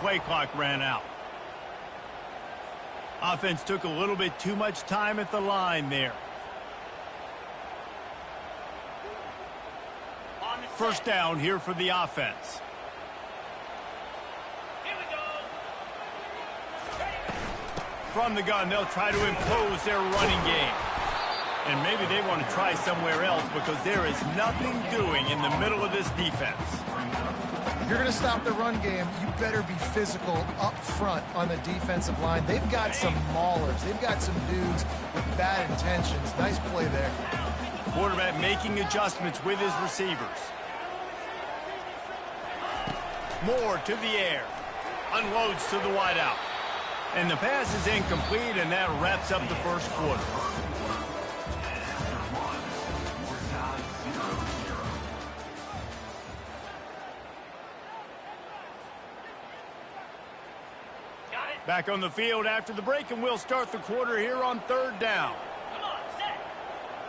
play clock ran out. Offense took a little bit too much time at the line there. First down here for the offense. From the gun, they'll try to impose their running game. And maybe they want to try somewhere else because there is nothing doing in the middle of this defense. If you're going to stop the run game, you better be physical up front on the defensive line. They've got some maulers. They've got some dudes with bad intentions. Nice play there. Quarterback making adjustments with his receivers. Moore to the air. Unloads to the wideout. And the pass is incomplete, and that wraps up the first quarter. Back on the field after the break, and we'll start the quarter here on third down.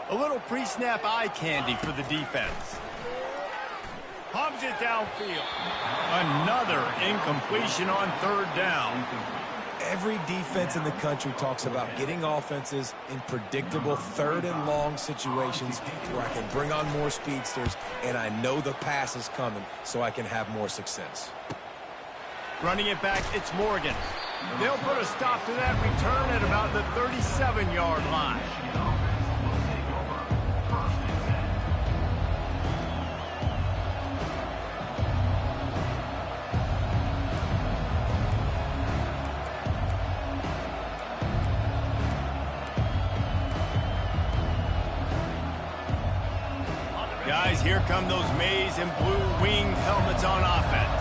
A little pre-snap eye candy for the defense. Pumps it downfield. Another incompletion on third down. Every defense in the country talks about getting offenses in predictable third and long situations where I can bring on more speedsters and I know the pass is coming so I can have more success. Running it back, it's Morgan. They'll put a stop to that return at about the 37-yard line. Guys, here come those maize and blue winged helmets on offense.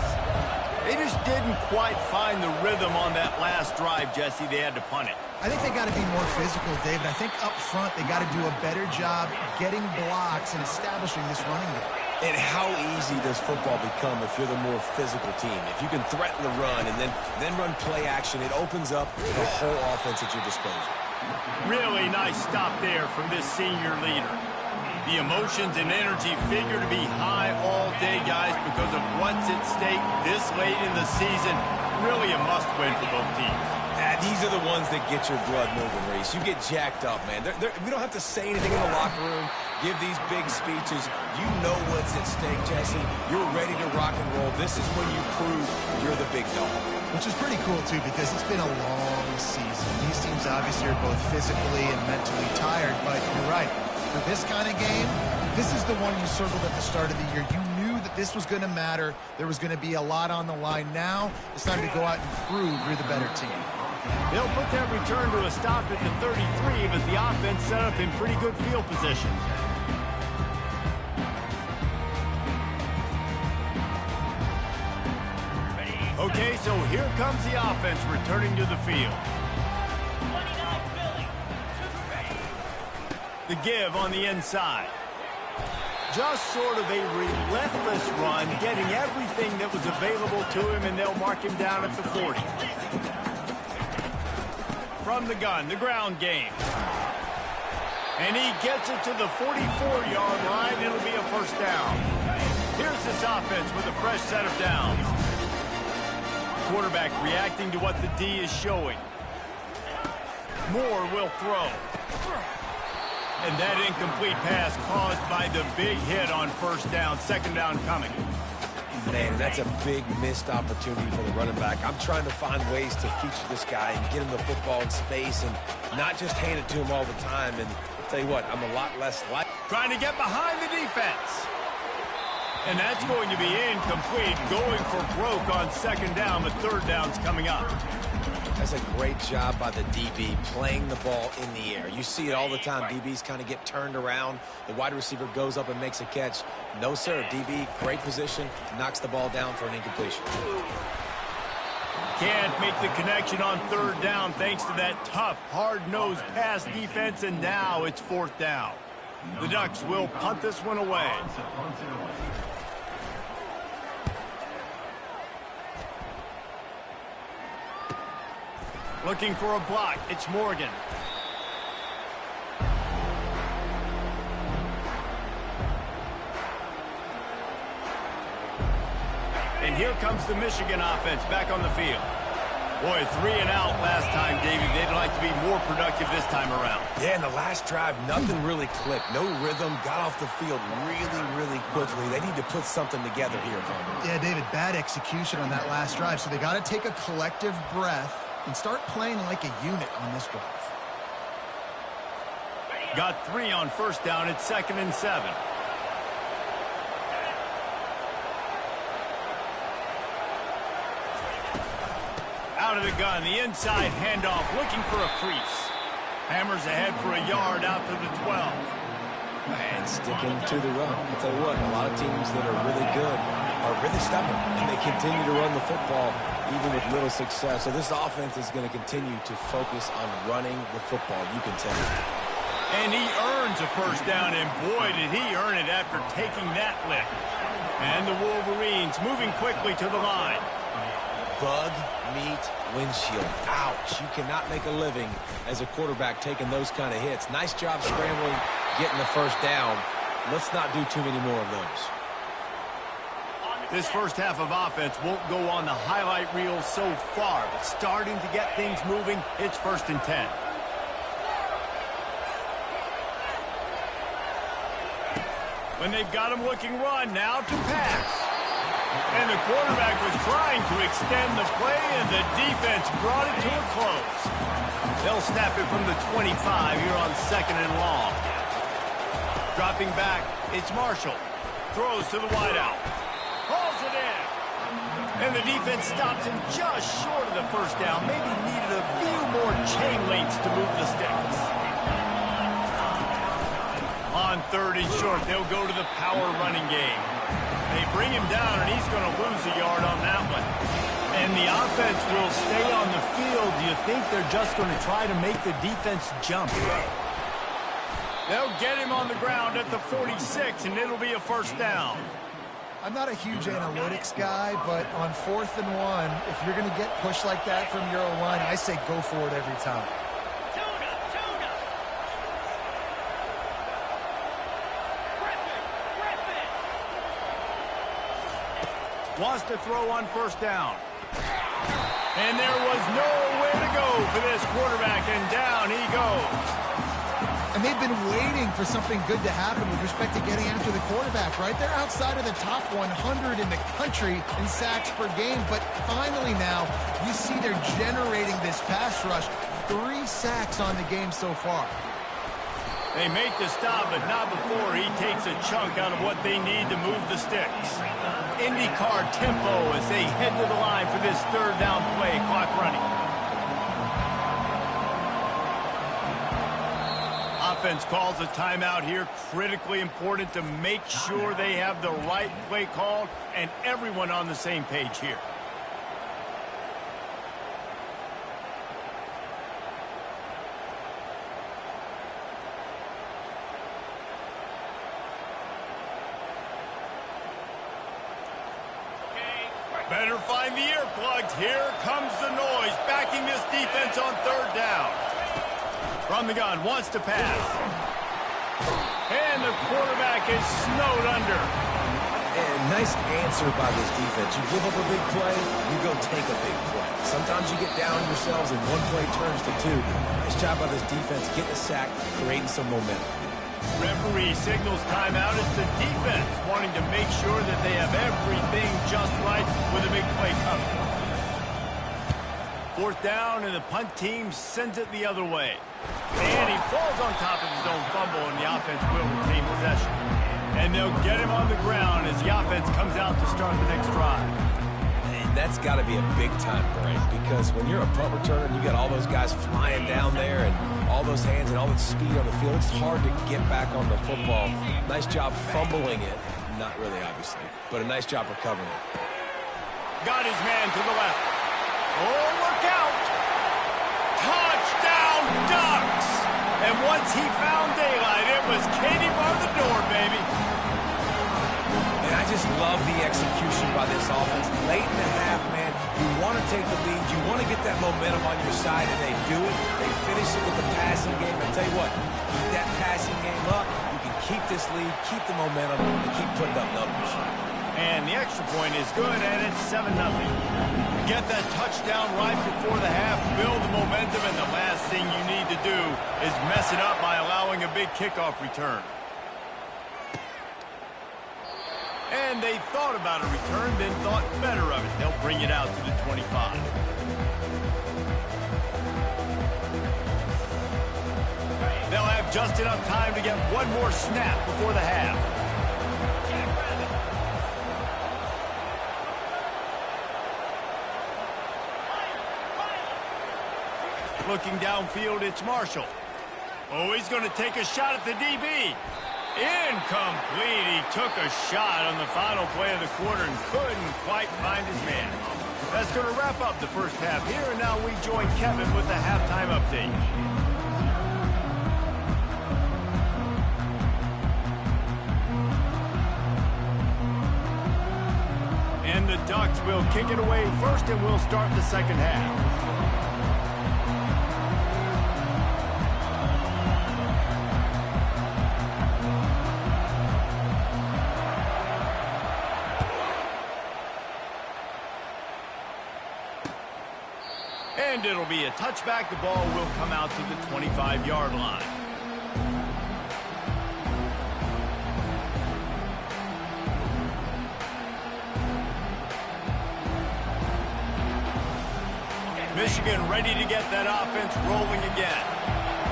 They just didn't quite find the rhythm on that last drive, Jesse. They had to punt it. I think they got to be more physical, David. I think up front they got to do a better job getting blocks and establishing this running game. And how easy does football become if you're the more physical team? If you can threaten the run and then run play action, it opens up the whole offense at your disposal. Really nice stop there from this senior leader. The emotions and energy figure to be high all day, guys, because of what's at stake this late in the season. Really a must-win for both teams. These are the ones that get your blood moving, Reese. You get jacked up, man. We don't have to say anything in the locker room, give these big speeches. You know what's at stake, Jesse. You're ready to rock and roll. This is when you prove you're the big dog. Which is pretty cool, too, because it's been a long season. These teams obviously are both physically and mentally tired, but you're right. For this kind of game, this is the one you circled at the start of the year. You knew that this was going to matter. There was going to be a lot on the line. Now it's time to go out and prove you're the better team. They'll put that return to a stop at the 33, but the offense set up in pretty good field position. Okay, so here comes the offense returning to the field. The give on the inside. Just sort of a relentless run, getting everything that was available to him, and they'll mark him down at the 40. From the gun, the ground game. And he gets it to the 44-yard line. It'll be a first down. Here's this offense with a fresh set of downs. Quarterback reacting to what the D is showing. Moore will throw. And that incomplete pass caused by the big hit on first down. Second down coming. Man, that's a big missed opportunity for the running back. I'm trying to find ways to feature this guy and get him the football in space and not just hand it to him all the time. And I'll tell you what, I'm a lot less likely. Trying to get behind the defense. And that's going to be incomplete. Going for broke on second down, but third down's coming up. That's a great job by the DB playing the ball in the air. You see it all the time. DBs kind of get turned around. The wide receiver goes up and makes a catch. No, sir. DB, great position, knocks the ball down for an incompletion. Can't make the connection on third down thanks to that tough, hard-nosed pass defense, and now it's fourth down. The Ducks will punt this one away. Looking for a block. It's Morgan. And here comes the Michigan offense back on the field. Boy, 3 and out last time, Davey. They'd like to be more productive this time around. Yeah, in the last drive, nothing really clicked. No rhythm, got off the field really quickly. They need to put something together here, Carmen. Yeah, David, bad execution on that last drive. So they got to take a collective breath and start playing like a unit on this drive. Got 3 on first down. It's 2nd and 7. Out of the gun, the inside handoff, looking for a crease. Hammers ahead for a yard out to the 12. And sticking to the run. I'll tell you what, a lot of teams that are really good are really stubborn, and they continue to run the football even with little success. So this offense is going to continue to focus on running the football, you can tell. And he earns a first down, and boy, did he earn it after taking that lick. And the Wolverines moving quickly to the line. Bug meat windshield. Ouch. You cannot make a living as a quarterback taking those kind of hits. Nice job scrambling, getting the first down. Let's not do too many more of those. This first half of offense won't go on the highlight reel so far, but starting to get things moving, it's 1st and 10. When they've got him looking run, now to pass. And the quarterback was trying to extend the play, and the defense brought it to a close. They'll snap it from the 25 here on 2nd and long. Dropping back, it's Marshall. Throws to the wideout. Hauls it in. And the defense stops him just short of the first down. Maybe needed a few more chain links to move the sticks. On 3rd and short, they'll go to the power running game. They bring him down, and he's going to lose a yard on that one. And the offense will stay on the field. Do you think they're just going to try to make the defense jump? They'll get him on the ground at the 46, and it'll be a first down. I'm not a huge analytics guy, but on 4th and 1, if you're going to get pushed like that from your own line, I say go for it every time. Wants to throw on first down. And there was nowhere to go for this quarterback, and down he goes. And they've been waiting for something good to happen with respect to getting after the quarterback, right? They're outside of the top 100 in the country in sacks per game, but finally now you see they're generating this pass rush. 3 sacks on the game so far. They make the stop, but not before he takes a chunk out of what they need to move the sticks. IndyCar tempo as they head to the line for this 3rd down play, clock running. Offense calls a timeout here, critically important to make sure they have the right play called and everyone on the same page here. Better find the earplugs. Here comes the noise, backing this defense on 3rd down. From the gun, wants to pass. And the quarterback is snowed under. And nice answer by this defense. You give up a big play, you go take a big play. Sometimes you get down yourselves and one play turns to 2. Nice job by this defense getting a sack, creating some momentum. Referee signals timeout. It's the defense wanting to make sure that they have everything just right with a big play coming. 4th down, and the punt team sends it the other way. And he falls on top of his own fumble, and the offense will retain possession. And they'll get him on the ground as the offense comes out to start the next drive. And that's got to be a big-time break, because when you're a punt returner and you got all those guys flying down there and all those hands and all that speed on the field, it's hard to get back on the football. Nice job fumbling it. Not really, obviously, but a nice job recovering it. Got his man to the left. Oh, look out! Touchdown, Ducks! And once he found daylight, it was Katie bar the door, baby. And I just love the execution by this offense. Late in the half, man, you want to take the lead. You want to get that momentum on your side, and they do it. They finish it with the passing game. I tell you what, keep that passing game up. You can keep this lead, keep the momentum, and keep putting up numbers. And the extra point is good, and it's 7-0. Get that touchdown right before the half, build the momentum, and the last thing you need to do is mess it up by allowing a big kickoff return. And they thought about a return, then thought better of it. They'll bring it out to the 25. They'll have just enough time to get one more snap before the half. Looking downfield, it's Marshall. Oh, he's going to take a shot at the DB. Incomplete. He took a shot on the final play of the quarter and couldn't quite find his man. That's going to wrap up the first half here, and now we join Kevin with the halftime update. And the Ducks will kick it away first, and we'll start the second half. And it'll be a touchback. The ball will come out to the 25-yard line. Michigan ready to get that offense rolling again.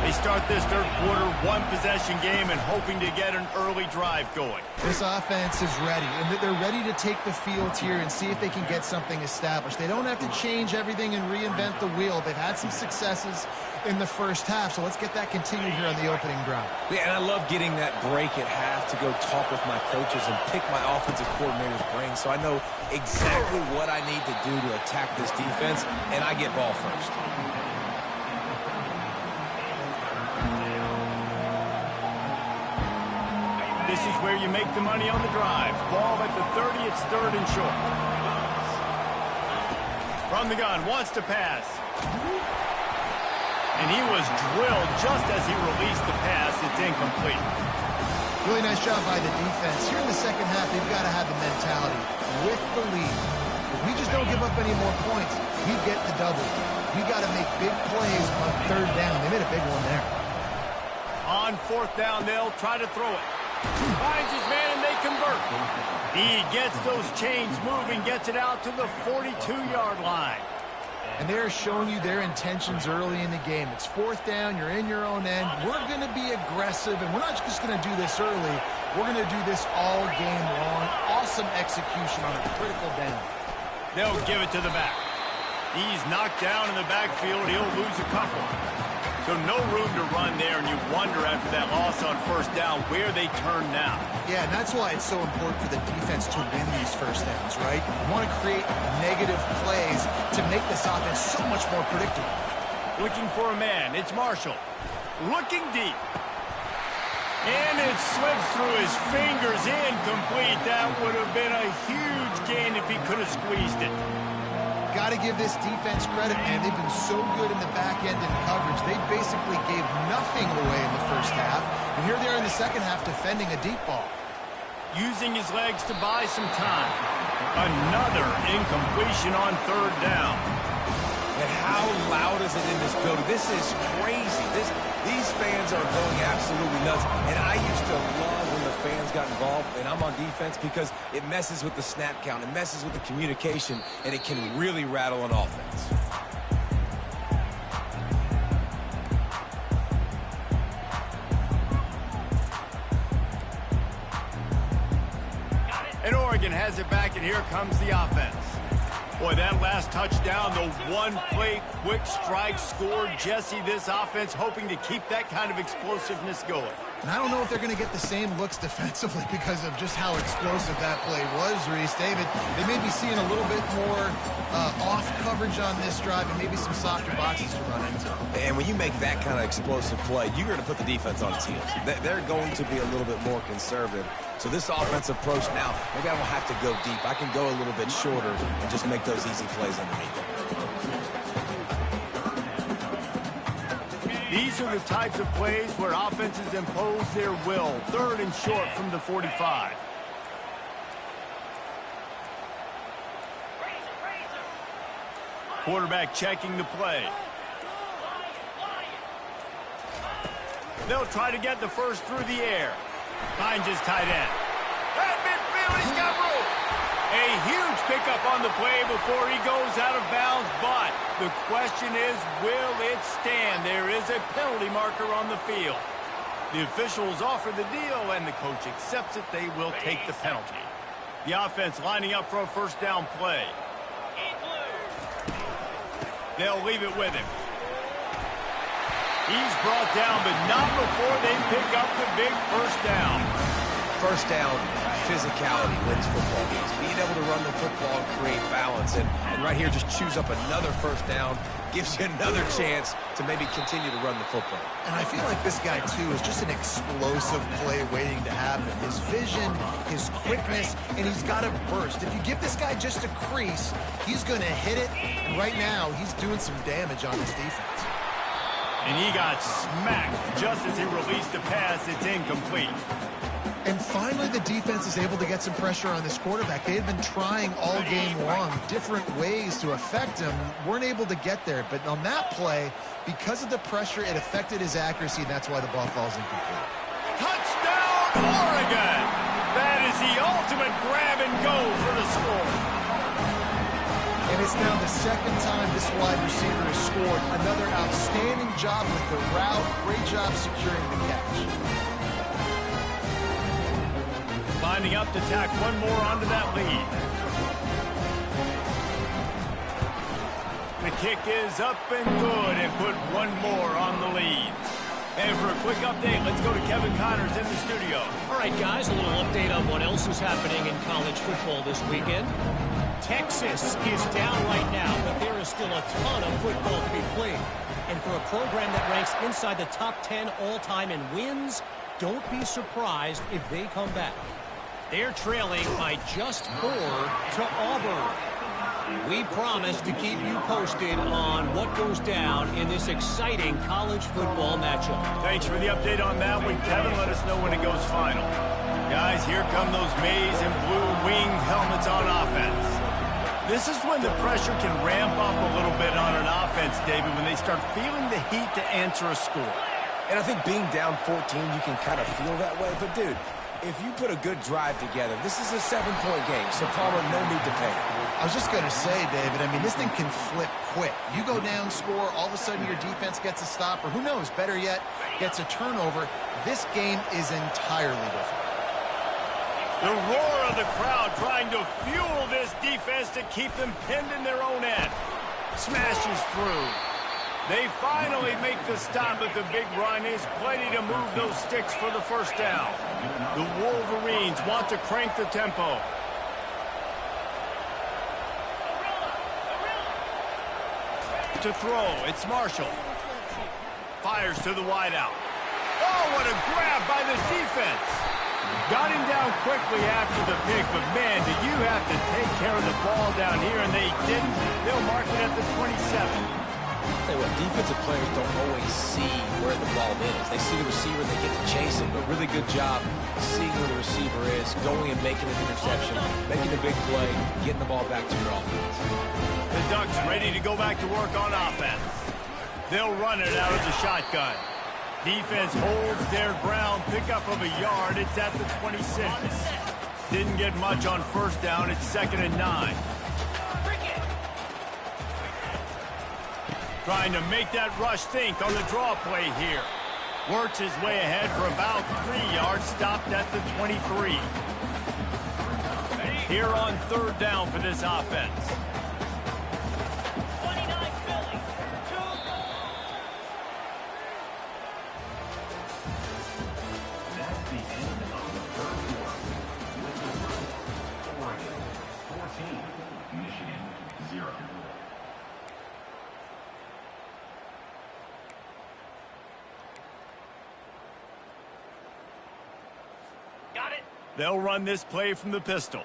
They start this third quarter, one-possession game, and hoping to get an early drive going. This offense is ready, and they're ready to take the field here and see if they can get something established. They don't have to change everything and reinvent the wheel. They've had some successes in the first half, so let's get that continued here on the opening drive. Yeah, and I love getting that break at half to go talk with my coaches and pick my offensive coordinator's brain so I know exactly what I need to do to attack this defense, and I get ball first. This is where you make the money on the drive. Ball at the 30, it's third and short. From the gun, wants to pass. And he was drilled just as he released the pass. It's incomplete. Really nice job by the defense. Here in the second half, they've got to have the mentality with the lead. If we just don't give up any more points, we get the double. We got to make big plays on third down. They made a big one there. On fourth down, they'll try to throw it. Finds his man, and they convert. He gets those chains moving, gets it out to the 42-yard line. And they're showing you their intentions early in the game. It's fourth down, you're in your own end. We're going to be aggressive, and we're not just going to do this early. We're going to do this all game long. Awesome execution on a critical down. They'll give it to the back. He's knocked down in the backfield. He'll lose a couple. So no room to run there, and you wonder after that loss on first down where they turn now. Yeah, and that's why it's so important for the defense to win these first downs, right? You want to create negative plays to make this offense so much more predictable. Looking for a man. It's Marshall. Looking deep. And it slips through his fingers, incomplete. That would have been a huge gain if he could have squeezed it. Got to give this defense credit, man. They've been so good in the back end in coverage. They basically gave nothing away in the first half. And here they are in the second half defending a deep ball. Using his legs to buy some time. Another incompletion on third down. And how loud is it in this building? This is crazy. These fans are going absolutely nuts. And I used to love when the fans got involved, and I'm on defense, because it messes with the snap count, it messes with the communication, and it can really rattle an offense. And Oregon has it back, and here comes the offense. Boy, that last touchdown, the one-play quick strike scored. Jesse, this offense hoping to keep that kind of explosiveness going. And I don't know if they're going to get the same looks defensively because of just how explosive that play was, Reese. David, they may be seeing a little bit more off coverage on this drive and maybe some softer boxes to run into. And when you make that kind of explosive play, you're going to put the defense on its heels. They're going to be a little bit more conservative. So this offensive approach now, maybe I don't have to go deep. I can go a little bit shorter and just make those easy plays underneath. These are the types of plays where offenses impose their will. Third and short from the 45. Quarterback checking the play. They'll try to get the first through the air. Finds his tight end. At midfield, he's got room. A huge pickup on the play before he goes out of bounds, but the question is, will it stand? There is a penalty marker on the field. The officials offer the deal, and the coach accepts it. They will take the penalty. The offense lining up for a first down play. They'll leave it with him. He's brought down, but not before they pick up the big first down. First down, physicality wins football games. Being able to run the football and create balance. And right here, just choose up another first down. Gives you another chance to maybe continue to run the football. And I feel like this guy, too, is just an explosive play waiting to happen. His vision, his quickness, and he's got a burst. If you give this guy just a crease, he's going to hit it. And right now, he's doing some damage on his defense. And he got smacked just as he released the pass. It's incomplete. And finally, the defense is able to get some pressure on this quarterback. They had been trying all game long different ways to affect him. Weren't able to get there. But on that play, because of the pressure, it affected his accuracy, and that's why the ball falls incomplete. Touchdown, Oregon! That is the ultimate grab and go for the score. And it's now the second time this wide receiver has scored. Another outstanding job with the route. Great job securing the catch. Lining up to tack one more onto that lead. The kick is up and good and put one more on the lead. And for a quick update, let's go to Kevin Connors in the studio. All right, guys, a little update on what else is happening in college football this weekend. Texas is down right now, but there is still a ton of football to be played. And for a program that ranks inside the top 10 all-time in wins, don't be surprised if they come back. They're trailing by just 4 to Auburn. We promise to keep you posted on what goes down in this exciting college football matchup. Thanks for the update on that one, Kevin. Let us know when it goes final. Guys, here come those maize and blue winged helmets on offense. This is when the pressure can ramp up a little bit on an offense, David, when they start feeling the heat to answer a score. And I think being down 14, you can kind of feel that way. But, dude, if you put a good drive together, this is a 7-point game, so Palmer, no need to panic. I was just going to say, David, I mean, this thing can flip quick. You go down, score, all of a sudden your defense gets a stop, or who knows, better yet, gets a turnover. This game is entirely different. The roar of the crowd trying to fuel this defense to keep them pinned in their own end. Smashes through. They finally make the stop, but the big run is plenty to move those sticks for the first down. The Wolverines want to crank the tempo. To throw, it's Marshall. Fires to the wideout. Oh, what a grab by the defense. Got him down quickly after the pick, but man, do you have to take care of the ball down here, and they didn't. They'll mark it at the 27. Tell you what, defensive players don't always see where the ball is. They see the receiver, they get to chase him, but really good job seeing where the receiver is, going and making an interception, making a big play, getting the ball back to your offense. The Ducks ready to go back to work on offense. They'll run it out of the shotgun. Defense holds their ground, pickup of a yard. It's at the 26. Didn't get much on first down. It's 2nd and 9. Trying to make that rush think on the draw play here. Works his way ahead for about 3 yards, stopped at the 23. Here on 3rd down for this offense. They'll run this play from the pistol.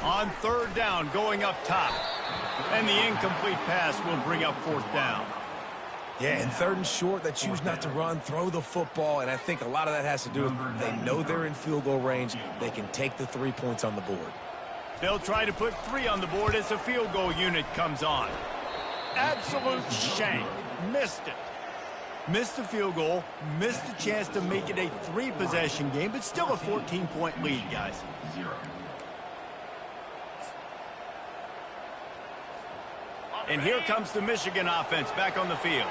On 3rd down, going up top. And the incomplete pass will bring up 4th down. Yeah, and 3rd and short, they choose not to run, throw the football, and I think a lot of that has to do with they know they're in field goal range. They can take the 3 points on the board. They'll try to put 3 on the board as the field goal unit comes on. Absolute shank. Missed it. Missed the field goal, missed the chance to make it a 3-possession game, but still a 14-point lead, guys. And here comes the Michigan offense back on the field.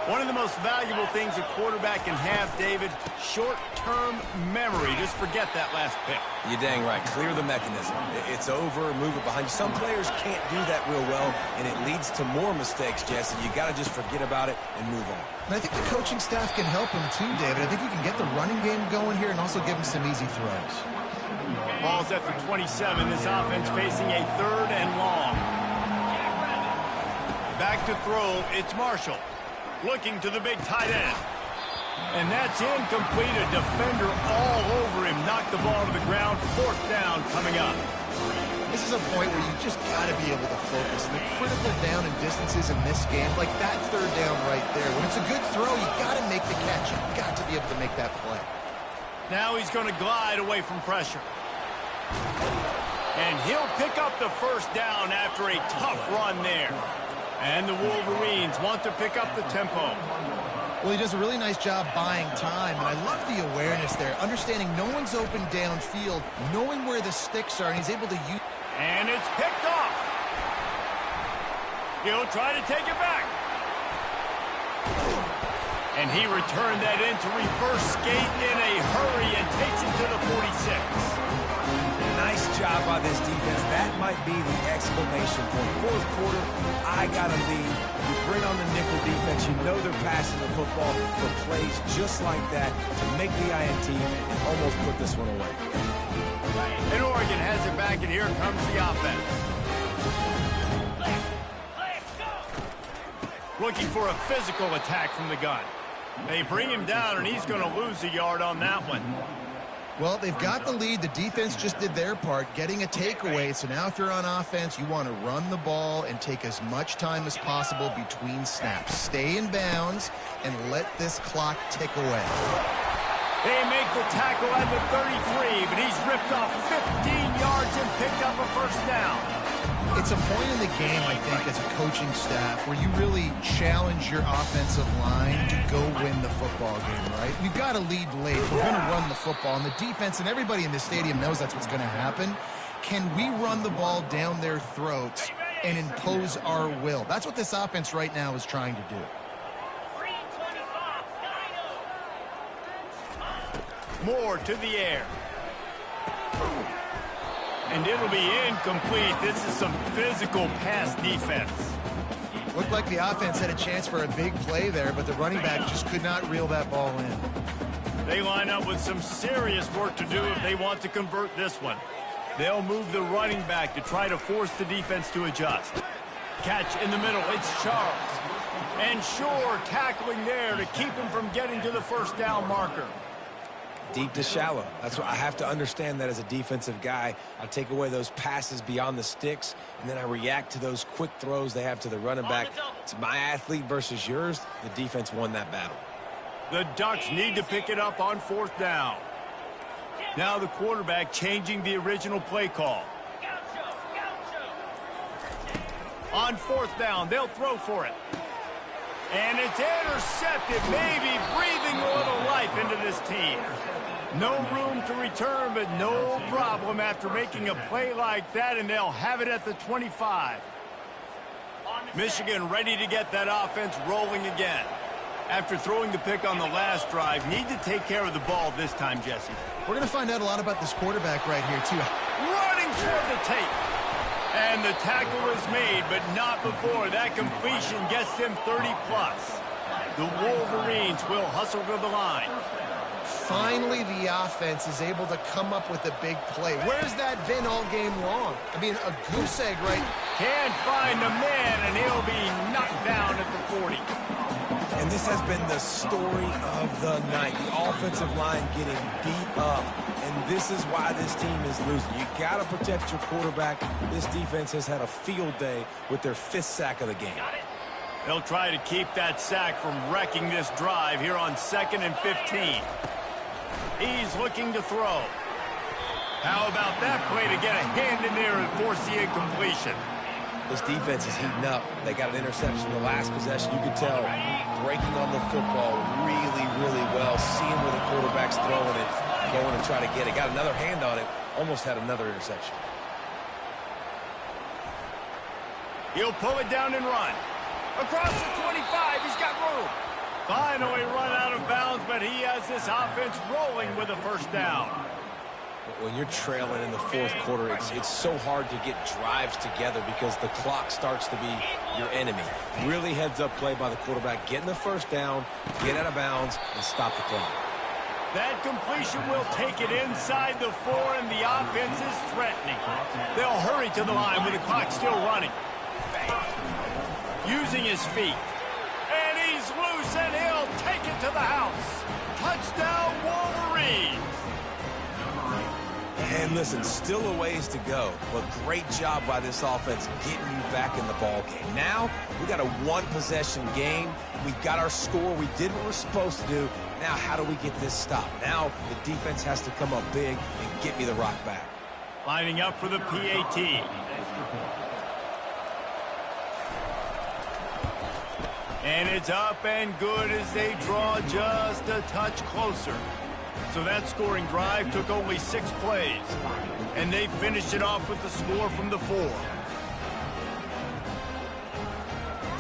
One of the most valuable things a quarterback can have, David, short-term memory. Just forget that last pick. You're dang right. Clear the mechanism. It's over, move it behind you. Some players can't do that real well, and it leads to more mistakes, Jesse. You got to just forget about it and move on. And I think the coaching staff can help him too, David. I think you can get the running game going here and also give him some easy throws. Ball's at the 27. This offense facing a 3rd and long. Back to throw. It's Marshall. Looking to the big tight end. And that's incomplete. A defender all over him. Knocked the ball to the ground. 4th down coming up. This is a point where you just got to be able to focus. And the critical down and distances in this game, like that 3rd down right there. When it's a good throw, you got to make the catch. You've got to be able to make that play. Now he's going to glide away from pressure. And he'll pick up the 1st down after a tough run there. And the Wolverines want to pick up the tempo. Well, he does a really nice job buying time, and I love the awareness there, understanding no one's open downfield, knowing where the sticks are, and he's able to use... And it's picked off. He'll try to take it back. And he returned that into reverse skate in a hurry and takes it to the 46. Nice job by this defense. That might be the exclamation point. 4th quarter, I got to lead. You bring on the nickel defense. You know they're passing the football for plays just like that to make the INT and almost put this one away. And Oregon has it back, and here comes the offense. Looking for a physical attack from the gun. They bring him down, and he's going to lose a yard on that one. Well, they've got the lead. The defense just did their part, getting a takeaway. So now if you're on offense, you want to run the ball and take as much time as possible between snaps. Stay in bounds and let this clock tick away. They make the tackle at the 33, but he's ripped off 15 yards and picked up a 1st down. It's a point in the game, I think, as a coaching staff where you really challenge your offensive line to go win the football game, right? We've got to lead late. We're going to run the football. And the defense and everybody in the stadium knows that's what's going to happen. Can we run the ball down their throats and impose our will? That's what this offense right now is trying to do. Moore to the air. And it'll be incomplete. This is some physical pass defense. Looked like the offense had a chance for a big play there, but the running back just could not reel that ball in. They line up with some serious work to do if they want to convert this one. They'll move the running back to try to force the defense to adjust. Catch in the middle. It's Charles. And Shore tackling there to keep him from getting to the 1st down marker. Deep to shallow. That's what I have to understand that as a defensive guy. I take away those passes beyond the sticks, and then I react to those quick throws they have to the running back. It's my athlete versus yours. The defense won that battle. The Ducks need to pick it up on 4th down. Now the quarterback changing the original play call. On 4th down, they'll throw for it. And it's intercepted, maybe breathing a little life into this team. No room to return, but no problem after making a play like that, and they'll have it at the 25. Michigan ready to get that offense rolling again. After throwing the pick on the last drive, need to take care of the ball this time, Jesse. We're going to find out a lot about this quarterback right here, too. Running toward the tape. And the tackle is made, but not before. That completion gets them 30-plus. The Wolverines will hustle to the line. Finally, the offense is able to come up with a big play. Where's that been all game long? I mean, a goose egg, right? Can't find the man, and he'll be knocked down at the 40. And this has been the story of the night. The offensive line getting beat up. And this is why this team is losing. You got to protect your quarterback. This defense has had a field day with their 5th sack of the game. They'll try to keep that sack from wrecking this drive here on 2nd and 15. He's looking to throw. How about that play to get a hand in there and force the incompletion? This defense is heating up. They got an interception the last possession. You could tell breaking on the football really, really well, seeing where the quarterback's throwing it, going to try to get it. Got another hand on it, almost had another interception. He'll pull it down and run. Across the 25, he's got room. Finally run out of bounds, but he has this offense rolling with a first down. When you're trailing in the fourth quarter, it's so hard to get drives together because the clock starts to be your enemy. Really heads-up play by the quarterback, getting the first down, get out of bounds, and stop the clock. That completion will take it inside the 4, and the offense is threatening. They'll hurry to the line with the clock still running. Using his feet. And he's loose, and he'll take it to the house. Touchdown, Wolverines! And listen, still a ways to go, but great job by this offense getting you back in the ball game. Now, we got a one-possession game. We got our score. We did what we're supposed to do. Now, how do we get this stopped? Now, the defense has to come up big and get me the rock back. Lining up for the PAT. And it's up and good as they draw just a touch closer. So that scoring drive took only 6 plays. And they finished it off with the score from the 4.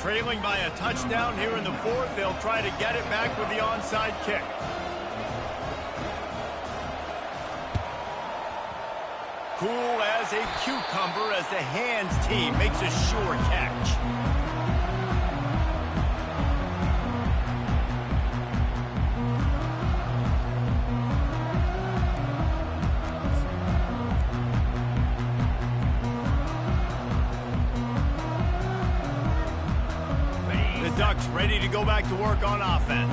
Trailing by a touchdown here in the 4th, they'll try to get it back with the onside kick. Cool as a cucumber as the hands team makes a sure catch. Ducks ready to go back to work on offense.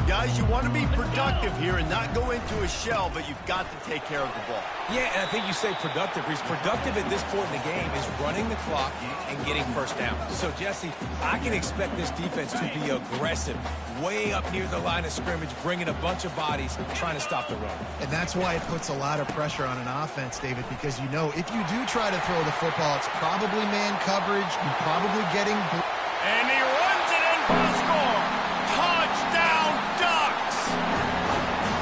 Guys, you want to be productive here and not go into a shell, but you've got to take care of the ball. Yeah, and I think you say productive. He's productive at this point in the game is running the clock and getting first down. So, Jesse, I can expect this defense to be aggressive, way up near the line of scrimmage, bringing a bunch of bodies, trying to stop the run. And that's why it puts a lot of pressure on an offense, David, because you know if you do try to throw the football, it's probably man coverage, you're probably getting... And he runs it in for the score. Touchdown, Ducks!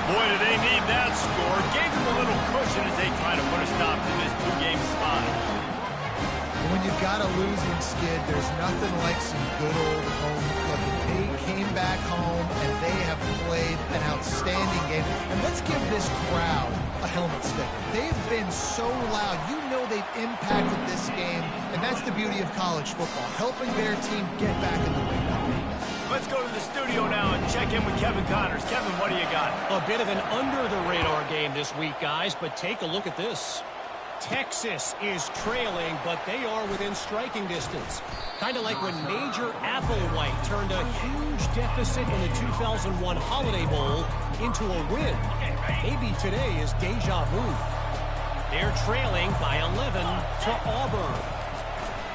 Boy, do they need that score. Gave them a little cushion as they try to put a stop to this 2-game spot. When you've got a losing skid, there's nothing like some good old home cooking. They came back home, and they have played an outstanding game. And let's give this crowd a helmet sticker. They've been so loud. You know they've impacted this game, and that's the beauty of college football, helping their team get back in the win. Let's go to the studio now and check in with Kevin Connors. Kevin, what do you got? A bit of an under-the-radar game this week, guys, but take a look at this. Texas is trailing, but they are within striking distance. Kind of like when Major Applewhite turned a huge deficit in the 2001 Holiday Bowl into a win. Maybe today is deja vu. They're trailing by 11 to Auburn.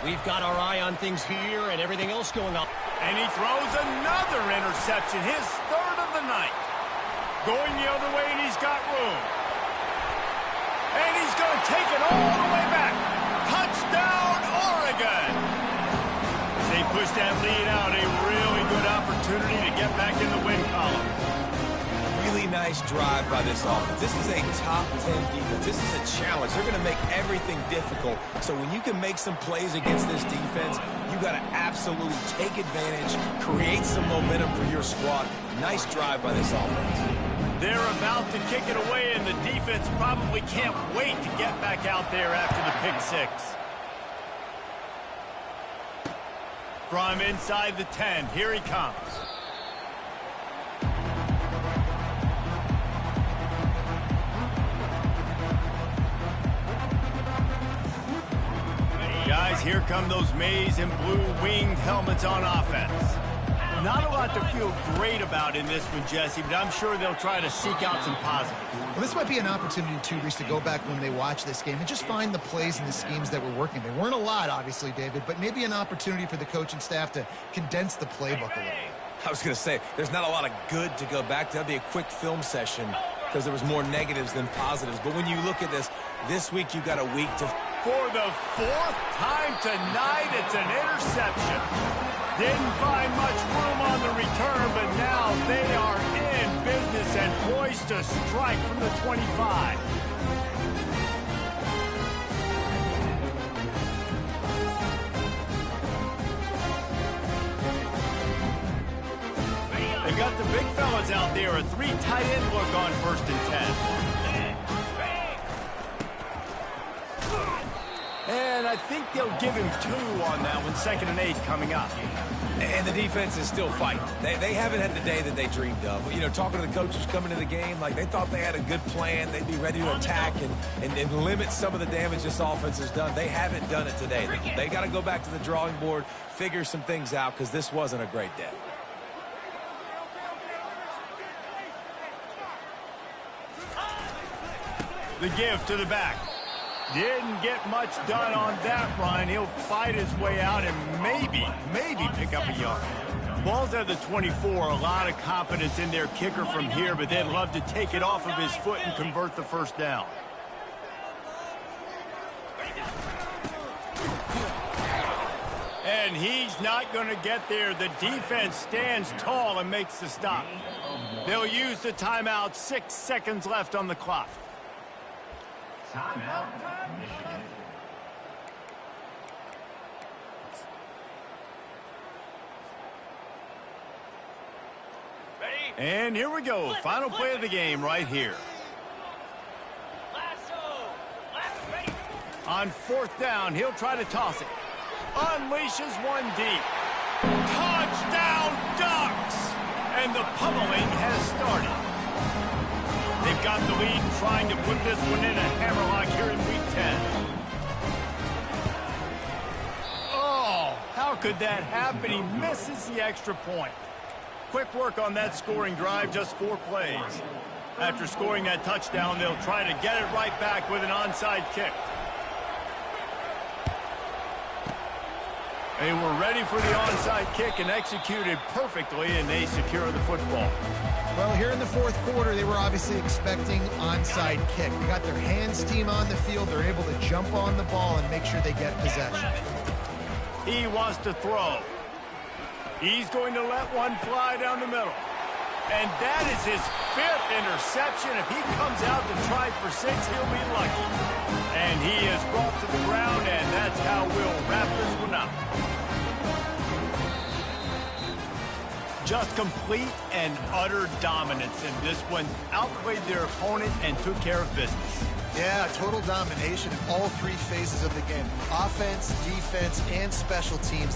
We've got our eye on things here and everything else going on. And he throws another interception, his 3rd of the night. Going the other way, and he's got room. And he's going to take it all the way back. Touchdown, Oregon! As they push that lead out, a really good opportunity to get back in the win column. Really nice drive by this offense. This is a top 10 defense. This is a challenge. They're going to make everything difficult. So when you can make some plays against this defense, you got to absolutely take advantage, create some momentum for your squad. Nice drive by this offense. They're about to kick it away, and the defense probably can't wait to get back out there after the pick 6. From inside the 10, here he comes. Guys, here come those maize and blue winged helmets on offense. Not a lot to feel great about in this one, Jesse, but I'm sure they'll try to seek out some positives. Well, this might be an opportunity, too, Reese, to go back when they watch this game and just find the plays and the schemes that were working. There weren't a lot, obviously, David, but maybe an opportunity for the coaching staff to condense the playbook a little bit. I was going to say, there's not a lot of good to go back to. That'd be a quick film session. because there was more negatives than positives. But when you look at this week you got a week to... For the fourth time tonight, it's an interception. Didn't find much room on the return, but now they are in business and poised to strike from the 25. They've got the big fellas out there, a 3 tight end look on 1st and 10. And I think they'll give him 2 on that one, 2nd and 8 coming up. And the defense is still fighting. They haven't had the day that they dreamed of. You know, talking to the coaches coming into the game, like they thought they had a good plan. They'd be ready to attack and limit some of the damage this offense has done. They haven't done it today. They got to go back to the drawing board, figure some things out, because this wasn't a great day. The give to the back. Didn't get much done on that run. He'll fight his way out and maybe pick up a yard. Ball's at the 24. A lot of confidence in their kicker from here, but they'd love to take it off of his foot and convert the 1st down. And he's not going to get there. The defense stands tall and makes the stop. They'll use the timeout. 6 seconds left on the clock. Timeout, Michigan. And here we go. Final play of the game right here. On 4th down, he'll try to toss it. Unleashes one deep. Touchdown Ducks! And the pummeling has started. They've got the lead trying to put this one in a hammerlock here in Week 10. Oh, how could that happen? He misses the extra point. Quick work on that scoring drive, just 4 plays. After scoring that touchdown, they'll try to get it right back with an onside kick. They were ready for the onside kick and executed perfectly, and they secure the football. Well, here in the 4th quarter, they were obviously expecting onside kick. They got their hands team on the field. They're able to jump on the ball and make sure they get possession. He wants to throw. He's going to let one fly down the middle. And that is his 5th interception. If he comes out to try for 6, he'll be lucky. And he is brought to the ground, and that's how we'll wrap this one up. Just complete and utter dominance in this one. Outplayed their opponent and took care of business. Yeah, total domination in all 3 phases of the game. Offense, defense, and special teams.